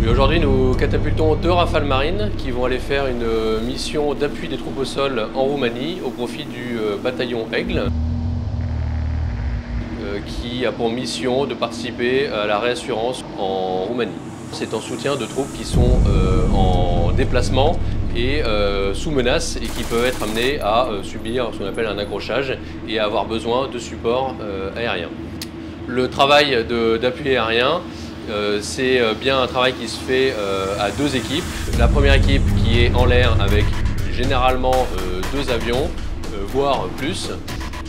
Et aujourd'hui, nous catapultons 2 Rafales marines qui vont aller faire une mission d'appui des troupes au sol en Roumanie au profit du bataillon Aigle, qui a pour mission de participer à la réassurance en Roumanie. C'est en soutien de troupes qui sont en déplacement et sous menace et qui peuvent être amenées à subir ce qu'on appelle un accrochage et à avoir besoin de support aérien. Le travail d'appui aérien, c'est bien un travail qui se fait à 2 équipes. La première équipe qui est en l'air avec généralement 2 avions, voire plus,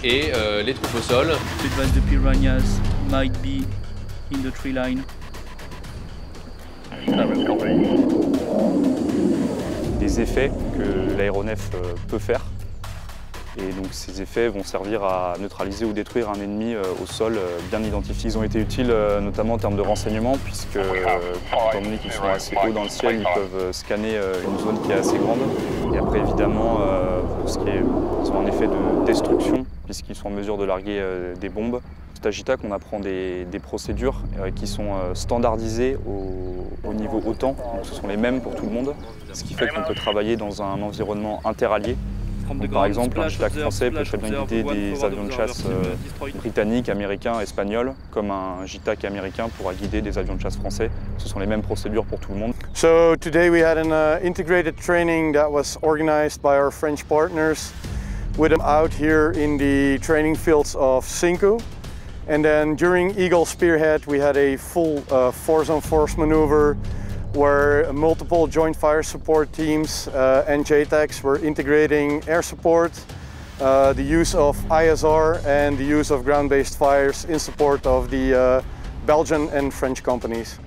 et les troupes au sol. The piranhas might be in the tree line. Des effets que l'aéronef peut faire. Et donc ces effets vont servir à neutraliser ou détruire un ennemi au sol bien identifié. Ils ont été utiles notamment en termes de renseignement puisque, étant donné qu'ils sont assez hauts dans le ciel, ils peuvent scanner une zone qui est assez grande. Et après évidemment, pour ce qui est, ils ont un effet de destruction puisqu'ils sont en mesure de larguer des bombes. À JTAC, on apprend des procédures qui sont standardisées au niveau OTAN, donc ce sont les mêmes pour tout le monde, ce qui fait qu'on peut travailler dans un environnement interallié. Donc, par exemple, un JTAC français peut très bien guider des avions de chasse britanniques, américains, espagnols, comme un JTAC américain pourra guider des avions de chasse français. Ce sont les mêmes procédures pour tout le monde. So today we had an integrated training that was organized by our French partners, with them out here in the training fields of Cinco. And then during Eagle Spearhead, we had a full force-on-force maneuver where multiple joint fire support teams and JTACs were integrating air support, the use of ISR and the use of ground-based fires in support of the Belgian and French companies.